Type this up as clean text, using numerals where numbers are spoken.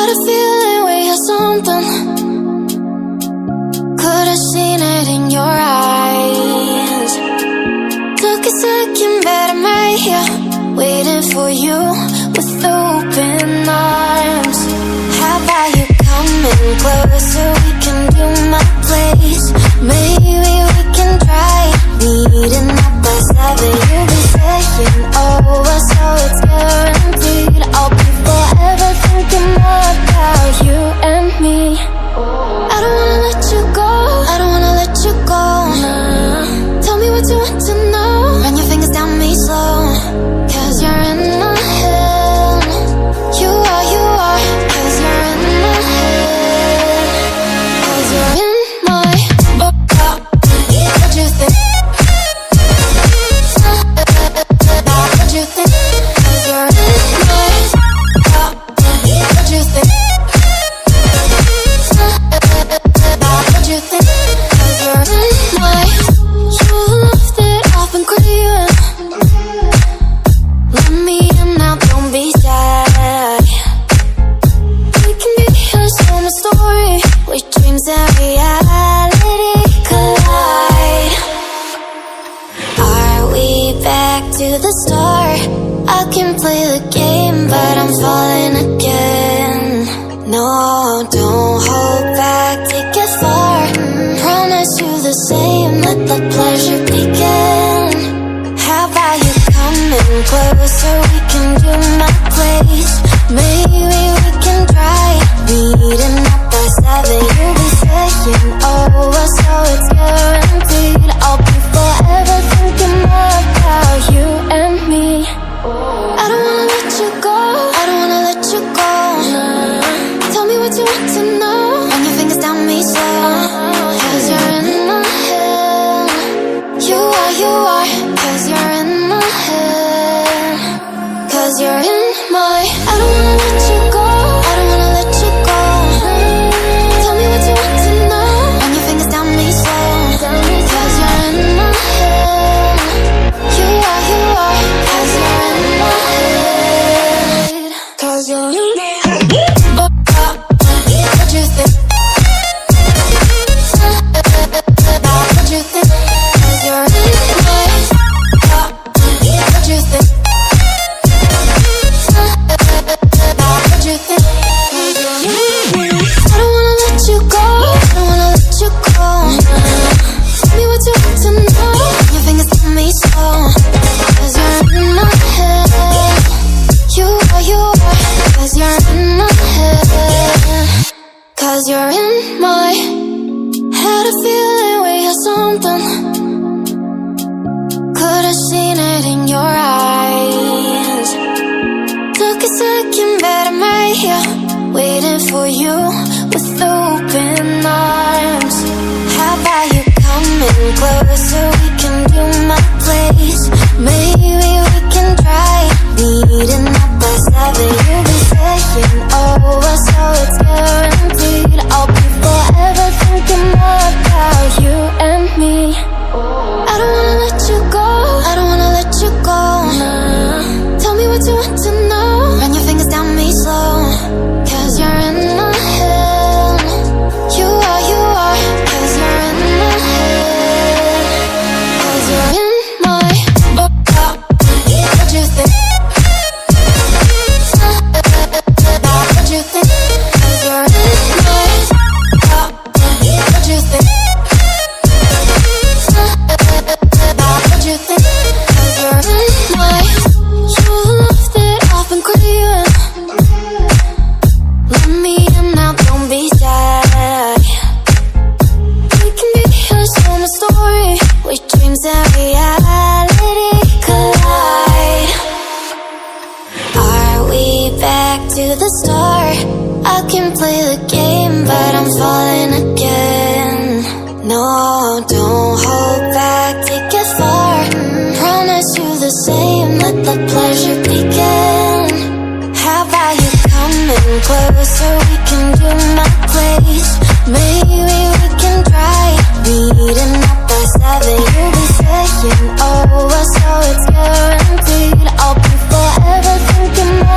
Had a feeling we had something. Could have seen it in your eyes. Took a second, but I'm right here, waiting for you with open arms. How about you coming closer? We can do my place. Maybe we can try meeting up by 7. You'll be saying over, so it's guaranteed. I'll be forever thinking more about you and me. I don't wanna let you go, I don't wanna let you go. Tell me what you want to know. Run your fingers down me slow, 'cause you're in my head. You are, cause you're in my head. 'Cause you're in my what you think? What you think? 'Cause you're in my what you think? What you think? 'Cause you're in my. You left it off and craving. Let me in now, don't be shy. We can be here, share my story, where dreams and reality collide. Are we back to the start? I can play the game, but I'm falling again. No, don't hold back, take it far. Promise you the same, let the pleasure begin. How about you coming closer? We can do my place. Maybe we can try meeting up by 7. You'll be saying over, so it's guaranteed. I'll be forever thinking more about you and me. I don't wanna let you go, I don't wanna let you go. Tell me what you want to know. Run your fingers down me slow, 'cause you're in my head. You are, 'cause you're in my head. 'Cause you're in my. I don't wanna let you go, I don't wanna let you go. Tell me what you want to know. Run your fingers down me slow, 'cause you're in my head. You are, 'cause you're in my head. 'Cause you're in my head. What you think? What you think? 'Cause you're in my. What you think? What you think? 'Cause you're in my. I don't wanna let you go, I don't wanna let you go. Tell me what you want to know. Your fingers on me slow, 'cause you're in my head. You are, 'cause you're in my head. 'Cause you're in my. Had a feeling we had something. Could have seen it in your eyes. Took a second, but I'm right here, waiting for you with open arms. How about you coming closer? We can do my place. Maybe we can try meeting up by 7. You'll be saying over, so it's guaranteed. I'll be forever thinking more about you and me. I don't wanna let you go, I don't wanna let you go. Tell me what you want to know. Run your fingers down me slow, 'cause you're in my head. You are, 'cause you're in my head. 'Cause you're in my. What you think? What you think? 'Cause you're in my. What you think? What you think? 'Cause you're in my. You left it off and craving. Let me in now, don't be shy. We can be here, share my story, where dreams and reality collide. Are we back to the start? I can play the game, but I'm falling again. No, don't hold back, take it far. Promise you the same, let the pleasure begin. How about you coming closer? We can do my place. Maybe we can try meeting up by 7. You'll be saying